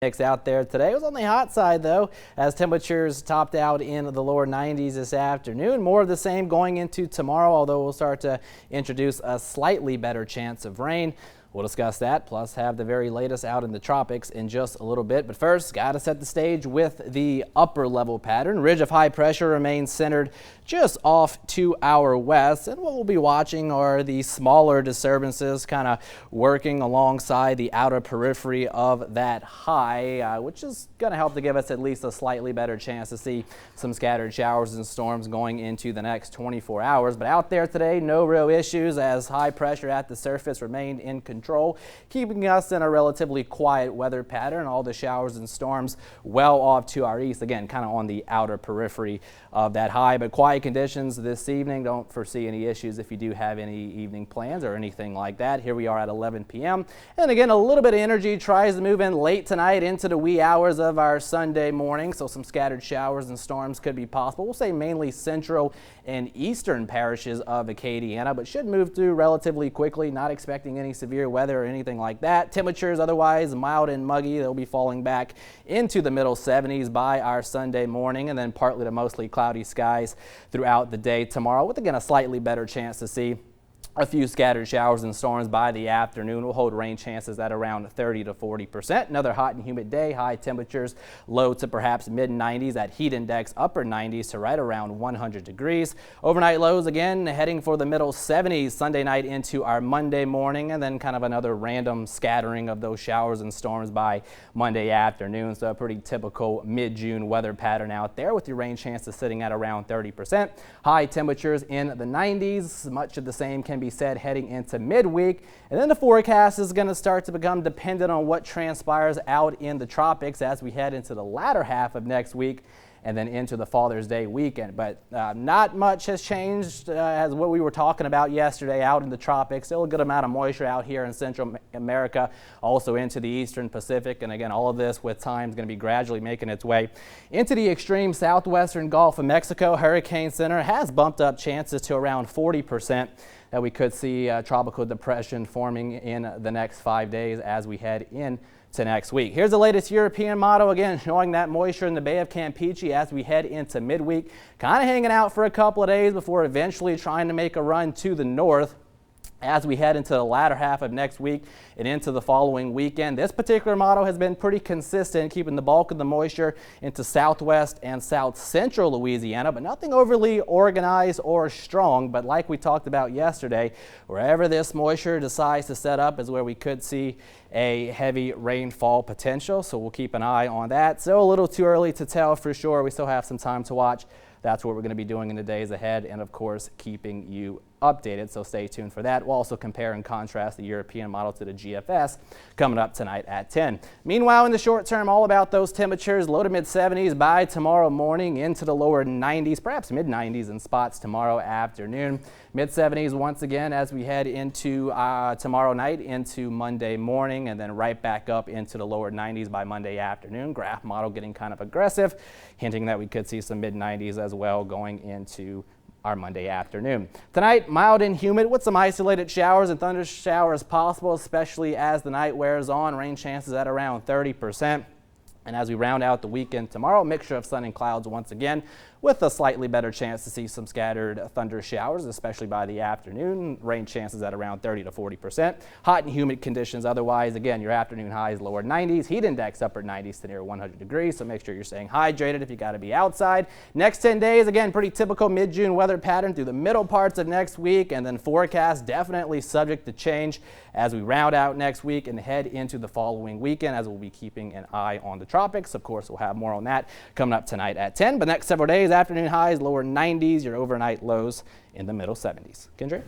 Mix out there today. It was on the hot side though, as temperatures topped out in the lower 90s this afternoon. More of the same going into tomorrow, although we'll start to introduce a slightly better chance of rain. We'll discuss that, plus have the very latest out in the tropics in just a little bit. But first, got to set the stage with the upper level pattern. Ridge of high pressure remains centered just off to our west. And what we'll be watching are the smaller disturbances kind of working alongside the outer periphery of that high, which is going to help to give us at least a slightly better chance to see some scattered showers and storms going into the next 24 hours. But out there today, no real issues as high pressure at the surface remained in control, keeping us in a relatively quiet weather pattern. All the showers and storms well off to our east, again, kind of on the outer periphery of that high. But quiet conditions this evening. Don't foresee any issues if you do have any evening plans or anything like that. Here we are at 11 p.m. And again, a little bit of energy tries to move in late tonight into the wee hours of our Sunday morning. So some scattered showers and storms could be possible. We'll say mainly central and eastern parishes of Acadiana, but should move through relatively quickly. Not expecting any severe weather or anything like that. Temperatures otherwise mild and muggy. They'll be falling back into the middle 70s by our Sunday morning, and then partly to mostly cloudy skies throughout the day tomorrow, with again a slightly better chance to see a few scattered showers and storms by the afternoon. We'll hold rain chances at around 30 to 40%. Another hot and humid day. High temperatures low to perhaps mid 90s. At heat index upper 90s to right around 100 degrees. Overnight lows again heading for the middle 70s Sunday night into our Monday morning, and then kind of another random scattering of those showers and storms by Monday afternoon. So a pretty typical mid-June weather pattern out there, with your rain chances sitting at around 30%. High temperatures in the 90s. Much of the same can be said heading into midweek, and then the forecast is going to start to become dependent on what transpires out in the tropics as we head into the latter half of next week and then into the Father's Day weekend. But not much has changed as what we were talking about yesterday out in the tropics. Still a good amount of moisture out here in Central America, also into the Eastern Pacific. And again, all of this with time is going to be gradually making its way into the extreme southwestern Gulf of Mexico. Hurricane Center has bumped up chances to around 40% that we could see tropical depression forming in the next 5 days as we head into next week. Here's the latest European model, again showing that moisture in the Bay of Campeche as we head into midweek, kind of hanging out for a couple of days before eventually trying to make a run to the north as we head into the latter half of next week and into the following weekend. This particular model has been pretty consistent, keeping the bulk of the moisture into southwest and south central Louisiana, but nothing overly organized or strong. But like we talked about yesterday, wherever this moisture decides to set up is where we could see a heavy rainfall potential. So we'll keep an eye on that. Still a little too early to tell for sure. We still have some time to watch. That's what we're going to be doing in the days ahead, and of course keeping you updated, so stay tuned for that. We'll also compare and contrast the European model to the GFS coming up tonight at 10. Meanwhile, in the short term, all about those temperatures, low to mid 70s by tomorrow morning, into the lower 90s, perhaps mid 90s in spots tomorrow afternoon. Mid 70s once again as we head into tomorrow night into Monday morning, and then right back up into the lower 90s by Monday afternoon. Graph model getting kind of aggressive, hinting that we could see some mid 90s as well going into our Monday afternoon. Tonight, mild and humid with some isolated showers and thunder showers possible, especially as the night wears on. Rain chances at around 30%. And as we round out the weekend tomorrow, mixture of sun and clouds once again, with a slightly better chance to see some scattered thunder showers, especially by the afternoon. Rain chances at around 30 to 40%. Hot and humid conditions otherwise. Again, your afternoon highs lower 90s, heat index upper 90s to near 100 degrees. So make sure you're staying hydrated if you got to be outside. Next 10 days, again, pretty typical mid-June weather pattern through the middle parts of next week, and then forecast definitely subject to change as we round out next week and head into the following weekend, as we'll be keeping an eye on the tropics. Of course, we'll have more on that coming up tonight at 10. But next several days, afternoon highs lower 90s, your overnight lows in the middle 70s. Kendra?